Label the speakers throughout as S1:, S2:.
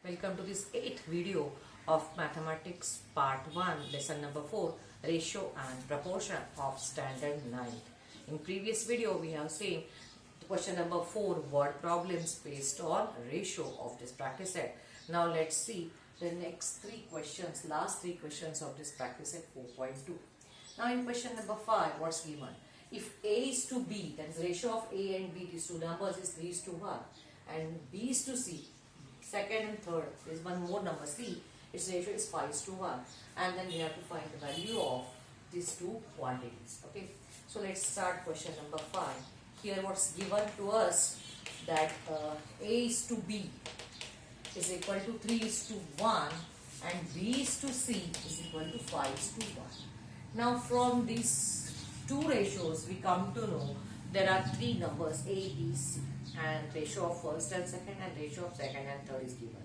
S1: Welcome to this 8th video of Mathematics Part 1, Lesson number 4, Ratio and Proportion of Standard 9. In previous video, we have seen question number 4, word problems based on ratio of this practice set. Now let's see the next 3 questions, last 3 questions of this practice set 4.2. Now in question number 5, what's given? If A is to B, that is ratio of A and B, these two numbers is 3 is to 1, and B is to C, second and third, there is one more number C, its ratio is 5 is to 1, and then we have to find the value of these two quantities. Okay, so let's start question number 5. Here what's given to us, that A is to B is equal to 3 is to 1 and B is to C is equal to 5 is to 1. Now from these two ratios we come to know there are three numbers A, B, C, and ratio of first and second and ratio of second and third is given.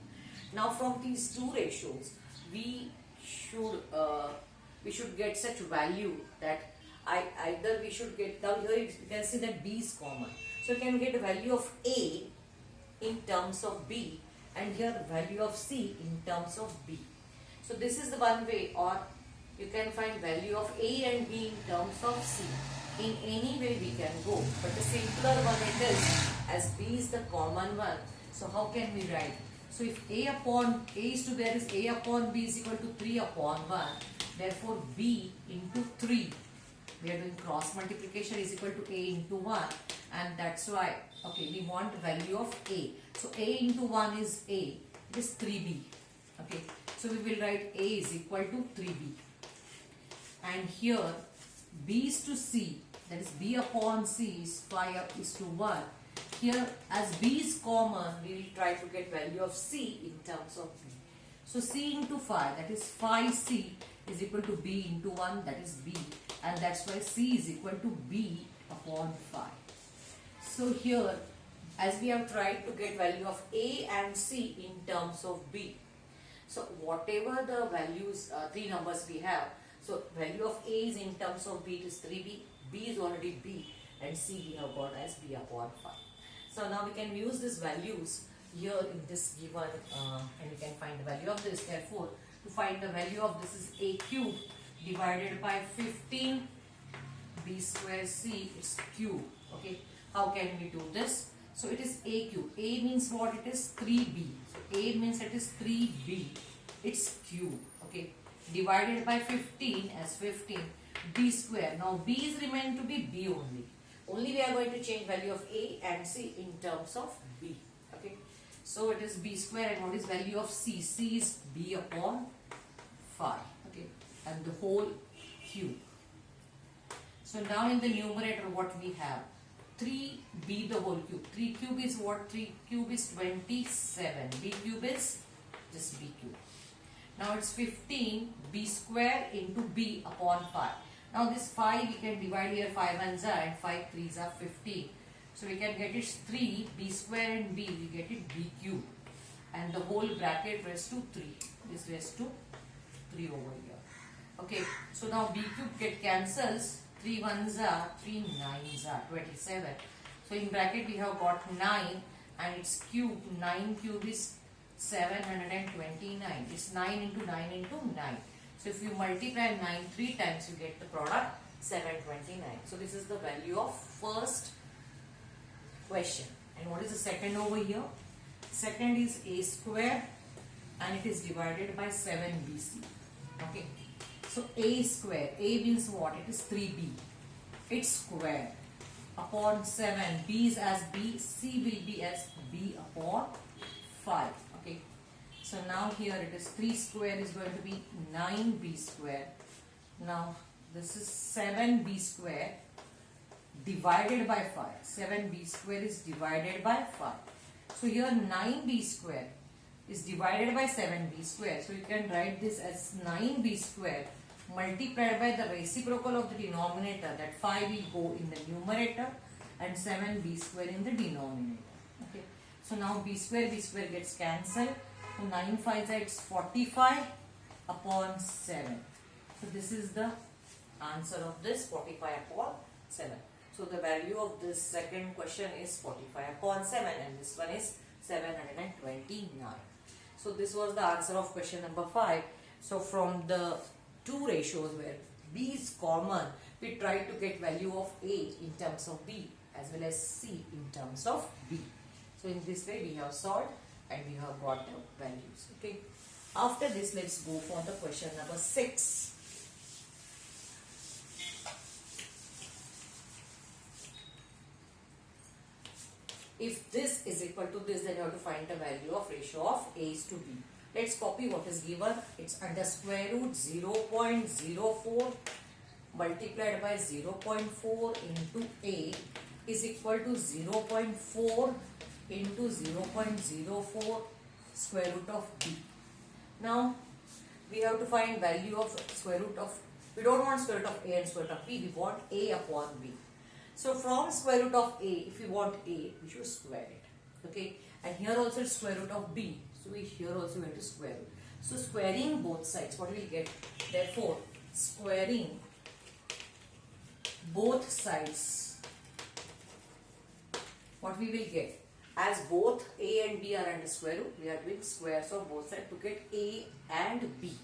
S1: Now from these two ratios we should get such value that either we should get, now here you can see that B is common, so you can get a value of A in terms of B and here value of C in terms of B. So this is the one way, or you can find value of A and B in terms of C. In any way we can go, but the simpler one it is, as B is the common one. So how can we write? So if A upon A is to there is A upon B is equal to 3 upon 1, therefore B into 3, we are doing cross multiplication, is equal to A into 1, and that's why, okay, we want value of A. So A into 1 is A, it is 3B. Okay, so we will write A is equal to 3B. And here B is to C, that is B upon C is 5 is to 1. Here as B is common, we will try to get value of C in terms of B. So C into 5, that is 5C is equal to B into 1, that is B, and that's why C is equal to B upon 5. So here as we have tried to get value of A and C in terms of B, so whatever the values, three numbers we have, so value of A is in terms of B, it is 3B, B is already B, and C we have got as B upon 5. So now we can use these values here in this given, and we can find the value of this. Therefore, to find the value of this is A cube divided by 15 B square C, it's cube. Okay, how can we do this? So it is A cube. A means what? It is 3B. So A means it is 3B. It's cube. Okay, divided by 15 as 15 B square. Now B is remained to be B only. Only we are going to change value of A and C in terms of B. Okay, so it is B square, and what is value of C? C is B upon 5. Okay, and the whole cube. So now in the numerator what we have? 3B the whole cube. 3 cube is what? 3 cube is 27. B cube is just B cube. Now it's 15 B square into B upon 5. Now this 5 we can divide here, 5 ones are and 5 threes are 15. So we can get it 3 B square and B, we get it B cube. And the whole bracket raised to 3. This raised to 3 over here. Okay, so now B cube get cancels. 3 ones are, 3 nines are 27. So in bracket we have got 9 and its cube, 9 cube is 729. It's 9 into 9 into 9. So if you multiply 9 3 times, you get the product 729. So this is the value of first question. And what is the second over here? Second is A square and it is divided by 7BC. Okay. So A square, A means what? It is 3B. It's square upon 7. B is as B, C will be as B upon 5. Okay. So now here it is 3 square is going to be 9B square. Now this is 7B square divided by 5. 7B square is divided by 5. So here 9B square is divided by 7B square. So you can write this as 9B square multiplied by the reciprocal of the denominator, that 5 will go in the numerator and 7B square in the denominator. Okay. So now B square gets cancelled. So 9 5s are, it's 45 upon 7. So this is the answer of this, 45 upon 7. So the value of this second question is 45 upon 7 and this one is 729. So this was the answer of question number 5. So from the two ratios where B is common, we try to get value of A in terms of B as well as C in terms of B. So in this way we have solved and we have got the values. Okay. After this, let's go for the question number 6. If this is equal to this, then you have to find the value of ratio of A is to B. Let's copy what is given. It's under square root 0.04 multiplied by 0.4 into A is equal to 0.4 into 0.04 square root of B. Now, we have to find value of square root of, we don't want square root of A and square root of B, we want A upon B. So from square root of A, if we want A, we should square it. Okay, and here also it's square root of B. So we here also going to square root. So squaring both sides, what we will get? Therefore, squaring both sides, what we will get? As both A and B are under square root, we are doing squares of both sides to get A and B.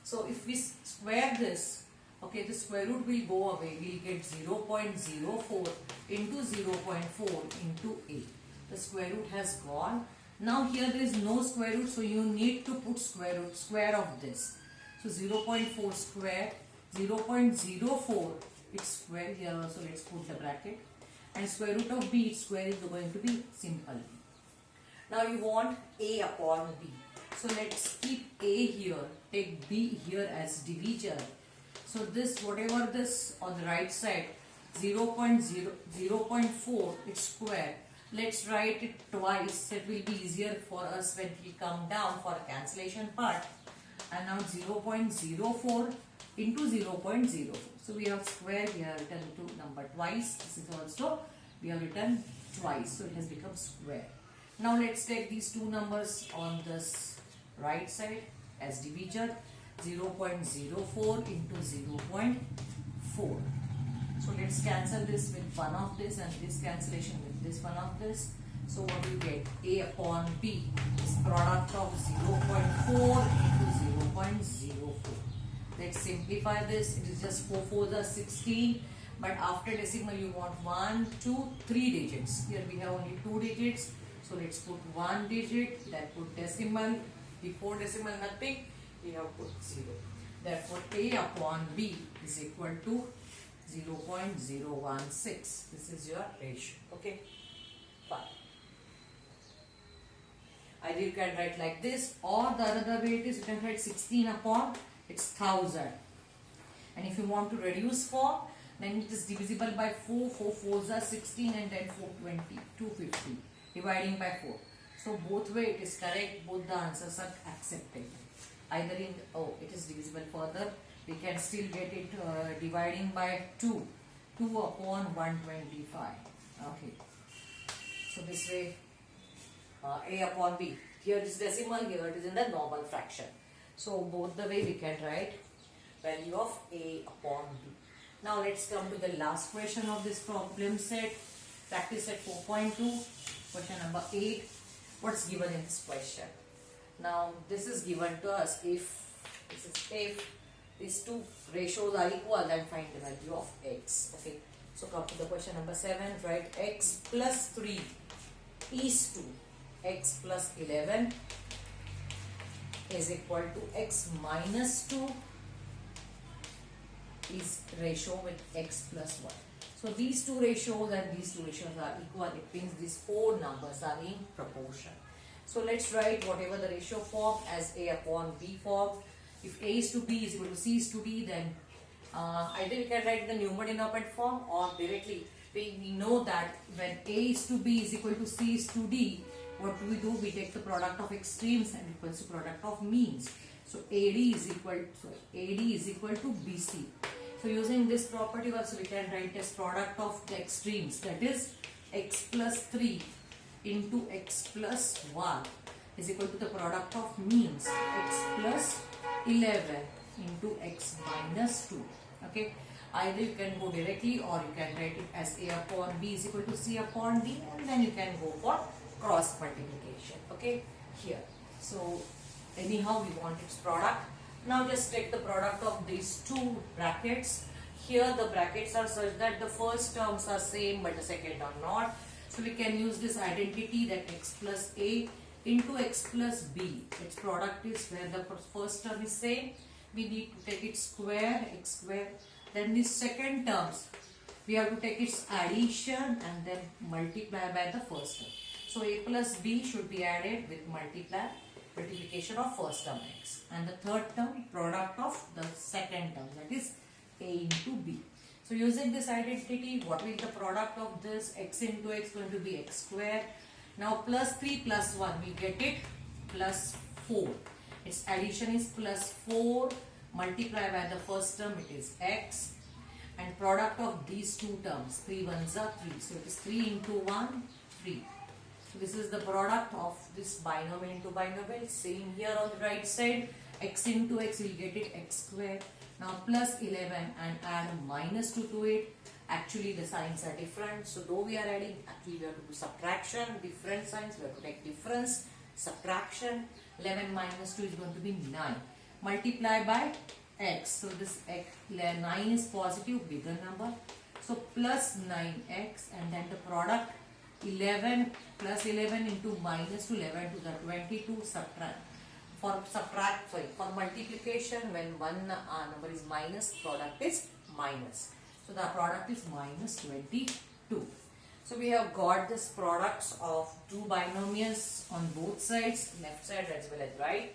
S1: So if we square this, okay, the square root will go away. We will get 0.04 into 0.4 into A. The square root has gone. Now here there is no square root, so you need to put square of this. So 0.4 square, 0.04, it's square here also, let's put the bracket. And square root of B, its square is going to be simple. Now you want A upon B. So let's keep A here, take B here as divisor. So this, whatever this on the right side, 0.4, it's square. Let's write it twice. It will be easier for us when we come down for a cancellation part. And now 0.04 into 0.04. So we have square, we have written to number twice. This is also, we have written twice. So it has become square. Now let's take these two numbers on this right side as divisor. 0.04 into 0.4. So let's cancel this with one of this and this cancellation with this one of this. So what we get? A upon B is product of 0.4 into 0.04. Let's simplify this. It is just 4 4s are 16. But after decimal you want 1, 2, 3 digits. Here we have only 2 digits. So let's put 1 digit, then put decimal. Before decimal nothing. We have put 0. Therefore, A upon B is equal to 0.016. This is your ratio. Okay. Fine. Either you can write like this, or the other way it is, you can write 16 upon its 1000. And if you want to reduce form, then it is divisible by 4. 4 4s are 16 and then 420, 250. Dividing by 4. So both way it is correct, both the answers are accepted. Either in, it is divisible further, we can still get it dividing by 2. 2 upon 125. Okay. So this way, A upon B. Here it is decimal, here it is in the normal fraction. So both the way we can write value of A upon B. Now let's come to the last question of this problem set. Practice set 4.2. Question number 8. What's given in this question? Now this is given to us if these two ratios are equal, then find the value of x. Okay. So come to the question number 7. Write x plus 3 is to x plus 11 is equal to x minus 2 is ratio with x plus 1. So these two ratios and these two ratios are equal. It means these four numbers are in proportion. So let's write whatever the ratio form as A upon B form. If A is to B is equal to C is to D, then either we can write the numerator form or directly we know that when A is to B is equal to C is to D, what do? We take the product of extremes and equals to product of means. So AD is equal to BC. So using this property also we can write as product of the extremes, that is x plus 3 into x plus 1 is equal to the product of means x plus 11 into x minus 2. Okay. Either you can go directly or you can write it as A upon B is equal to C upon D, and then you can go for cross multiplication. Okay. Here. So anyhow we want its product. Now just take the product of these two brackets. Here the brackets are such that the first terms are same but the second are not. So we can use this identity that x plus a into x plus b. Its product is where the first term is same. We need to take its square, x square. Then the second terms, we have to take its addition and then multiply by the first term. So a plus b should be added with multiplication of first term x. And the third term, product of the second term, that is a into b. So using this identity, what will the product of this x into x going to be x square. Now plus 3 plus 1, we get it plus 4. Its addition is plus 4 multiplied by the first term, it is x. And product of these two terms, 3 ones are 3. So it is 3 into 1, 3. So this is the product of this binomial into binomial. Same here on the right side, x into x, we will get it x square. Now plus 11 and add minus 2 to it. Actually the signs are different. So though we are adding, actually we have to do subtraction, different signs, we have to take difference, subtraction. 11 minus 2 is going to be 9. Multiply by x. So this x, 9 is positive, bigger number. So plus 9x and then the product 11 plus 11 into minus 11 to the 22 subtract. For multiplication, when one number is minus, product is minus. So the product is minus 22. So we have got this products of two binomials on both sides, left side as well as right.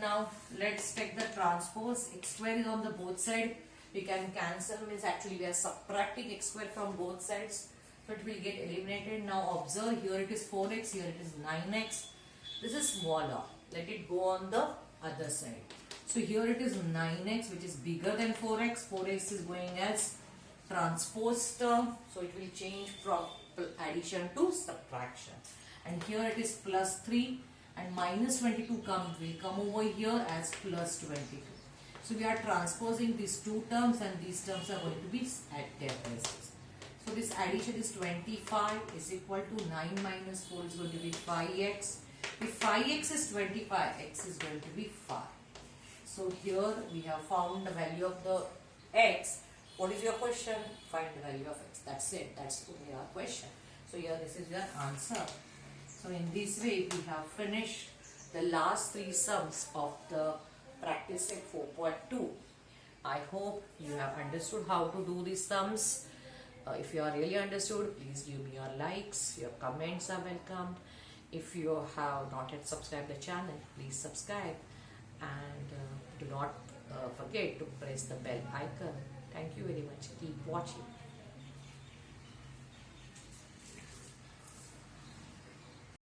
S1: Now let's take the transpose. X square is on the both side. We can cancel, means actually we are subtracting x square from both sides. So it will get eliminated. Now observe, here it is 4x, here it is 9x. This is smaller. Let it go on the other side. So here it is 9x, which is bigger than 4x. 4x is going as transpose term. So it will change from addition to subtraction. And here it is plus 3 and minus 22 will come over here as plus 22. So we are transposing these two terms and these terms are going to be at their places. So this addition is 25 is equal to 9 minus 4 is going to be 5x. If 5x is 25, x is going to be 5. So here we have found the value of the x. What is your question? Find the value of x. That's it. That's only our question. So here this is your answer. So in this way we have finished the last three sums of the practice set 4.2. I hope you have understood how to do these sums. If you are really understood, please give me your likes. Your comments are welcome. If you have not yet subscribed the channel, please subscribe and do not forget to press the bell icon. Thank you very much. Keep watching.